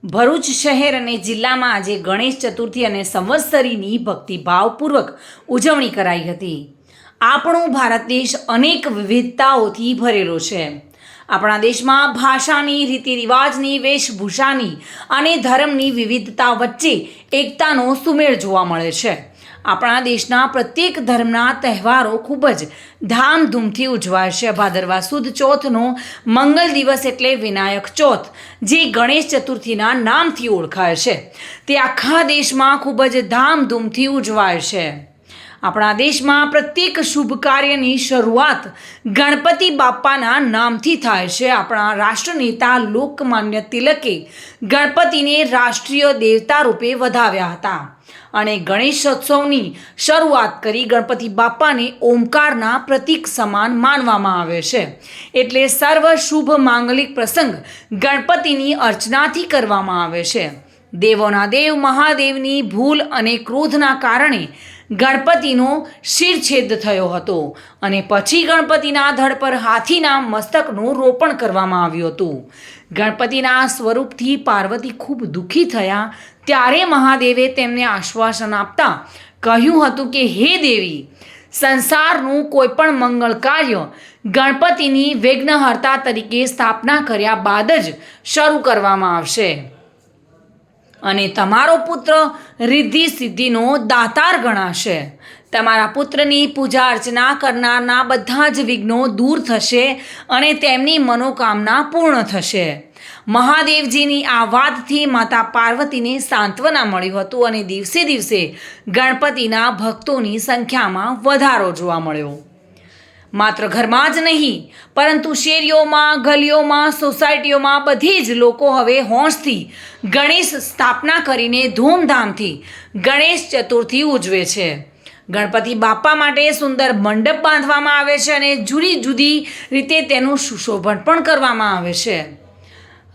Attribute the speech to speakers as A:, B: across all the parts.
A: ભરૂચ શહેર અને જિલ્લામાં આજે ગણેશ ચતુર્થી અને સંવત્સરીની ભક્તિભાવપૂર્વક ઉજવણી કરાઈ હતી। આપણો ભારત દેશ અનેક વિવિધતાઓથી ભરેલો છે। આપણા દેશમાં ભાષાની, રીતિ રિવાજની, વેશભૂષાની અને ધર્મની વિવિધતા વચ્ચે એકતાનો સુમેળ જોવા મળે છે। આપણા દેશના પ્રત્યેક ધર્મના તહેવારો ખૂબ જ ધામધૂમથી ઉજવાય છે। ભાદરવા સુદ ચોથનો મંગલ દિવસ એટલે વિનાયક ચોથ, જે ગણેશ ચતુર્થીના નામથી ઓળખાય છે, તે આખા દેશમાં ખૂબ જ ધામધૂમથી ઉજવાય છે। આપણા દેશમાં પ્રત્યેક શુભ કાર્યની શરૂઆત ગણપતિ બાપ્પાના નામથી થાય છે। આપણા રાષ્ટ્રનેતા લોકમાન્ય તિલકે ગણપતિને રાષ્ટ્રીય દેવતા રૂપે વધાવ્યા હતા અને ગણેશોત્સવની શરૂઆત કરી। ગણપતિ બાપ્પાને ઓમકારના પ્રતીક સમાન માનવામાં આવે છે, એટલે સર્વ શુભ માંગલિક પ્રસંગ ગણપતિની અર્ચનાથી કરવામાં આવે છે। દેવોના દેવ મહાદેવની ભૂલ અને ક્રોધના કારણે ગણપતિનો શિરછેદ થયો હતો અને પછી ગણપતિના ધડ પર હાથીના મસ્તકનું રોપણ કરવામાં આવ્યું હતું। ગણપતિના સ્વરૂપથી પાર્વતી ખૂબ દુઃખી થયા, ત્યારે મહાદેવે તેમને આશ્વાસન આપતા કહ્યું હતું કે હે દેવી, સંસારનું કોઈ પણ મંગળ કાર્ય ગણપતિની વિઘ્નહર્તા તરીકે સ્થાપના કર્યા બાદ જ શરૂ કરવામાં આવશે અને તમારો પુત્ર રિદ્ધિ સિદ્ધિનો દાતાર ગણાશે। તમારા પુત્રની પૂજા અર્ચના કરનારના બધા જ વિઘ્નો દૂર થશે અને તેમની મનોકામના પૂર્ણ થશે। મહાદેવજીની આ વાતથી માતા પાર્વતીને સાંત્વના મળ્યું હતું અને દિવસે દિવસે ગણપતિના ભક્તોની સંખ્યામાં વધારો જોવા મળ્યો। માત્ર ઘરમાં જ નહીં, પરંતુ શેરીઓમાં, ગલીઓમાં, સોસાયટીઓમાં બધી જ લોકો હવે હોંશથી ગણેશ સ્થાપના કરીને ધૂમધામથી ગણેશ ચતુર્થી ઉજવે છે। ગણપતિ બાપ્પા માટે સુંદર મંડપ બાંધવામાં આવે છે અને જુદી જુદી રીતે તેનું સુશોભન પણ કરવામાં આવે છે।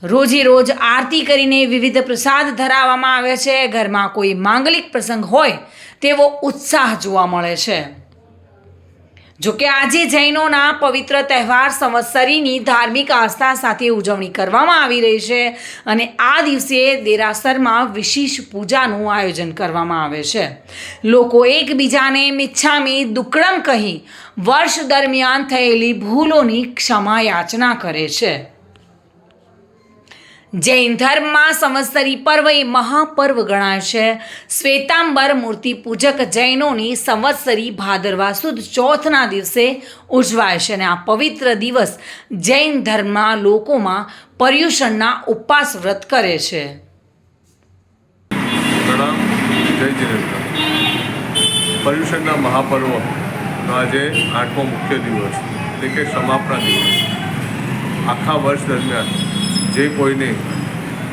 A: રોજે રોજ આરતી કરીને વિવિધ પ્રસાદ ધરાવવામાં આવે છે। ઘરમાં કોઈ માંગલિક પ્રસંગ હોય તેવો ઉત્સાહ જોવા મળે છે। જોકે આજે જૈનોના પવિત્ર તહેવાર સંવત્સરીની ધાર્મિક આસ્થા સાથે ઉજવણી કરવામાં આવી રહી છે અને આ દિવસે દેરાસરમાં વિશેષ પૂજાનું આયોજન કરવામાં આવે છે। લોકો એકબીજાને મિચ્છામી દુક્કડમ કહી વર્ષ દરમિયાન થયેલી ભૂલોની ક્ષમા યાચના કરે છે। જૈન ધર્મમાં સંવત્સરી પર્વ એ મહાપર્વ ગણાય છે। શ્વેતાંબર મૂર્તિ પૂજક જૈનોની સંવત્સરી ભાદરવા સુદ ચોથના દિવસે ઉજવાય છે અને આ પવિત્ર દિવસ જૈન ધર્મના લોકોમાં પર્યુષણના ઉપવાસ વ્રત કરે છે।
B: પ્રણામ, જય જિનેન્દ્ર। પર્યુષણના મહાપર્વનો આજે 8મો મુખ્ય દિવસ એટલે કે સમાપના દિવસ। આખા વર્ષ દરમિયાન જે કોઈને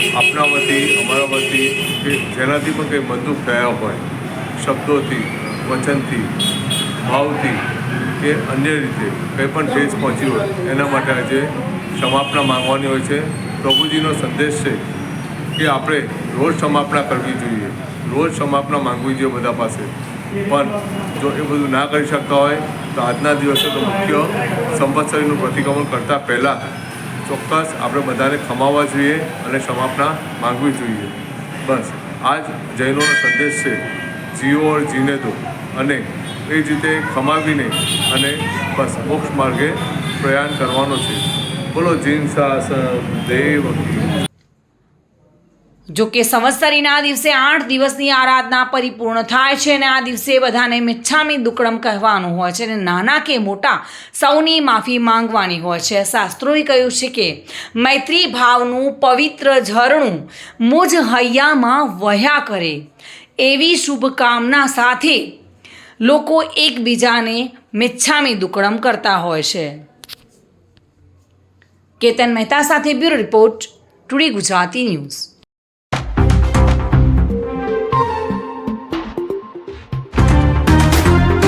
B: આપણા વતી, અમારા વતી કે જેનાથી પણ કંઈ મનદુખ થયા હોય, શબ્દોથી, વચનથી, ભાવથી કે અન્ય રીતે કંઈ પણ ઠેસ પહોંચી હોય, એના માટે આજે ક્ષમાપના માંગવાની હોય છે। પ્રભુજીનો સંદેશ છે કે આપણે રોજ ક્ષમાપના કરવી જોઈએ, રોજ ક્ષમાપના માંગવી જોઈએ બધા પાસે। પણ જો એ બધું ના કરી શકતા હોય તો આજના દિવસે તો મુખ્ય સંવત્સરીનું પ્રતિક્રમણ કરતાં પહેલાં ચોક્કસ આપણે બધાને ખમાવવા જોઈએ અને ક્ષમાપના માંગવી જોઈએ। બસ આ જ જૈનોનો સંદેશ છે, જીવો ઓર જીને દો, અને એ જ રીતે ખમાવીને અને બસ મોક્ષ માર્ગે પ્રયાણ કરવાનો છે। બોલો જૈન શાસન દેવ।
A: જોકે સંવત્સરીના દિવસે 8 દિવસની આરાધના પરિપૂર્ણ થાય છે અને આ દિવસે બધાને મિચ્છામી દુક્કડમ કહેવાનું હોય છે અને નાના કે મોટા સૌની માફી માંગવાની હોય છે। શાસ્ત્રોએ કહ્યું છે કે મૈત્રી ભાવનું પવિત્ર ઝરણું મુજ હૈયામાં વહ્યા કરે, એવી શુભકામના સાથે લોકો એકબીજાને મિચ્છામી દુક્કડમ કરતા હોય છે। કેતન મહેતા સાથે bureau report, today Gujarati news.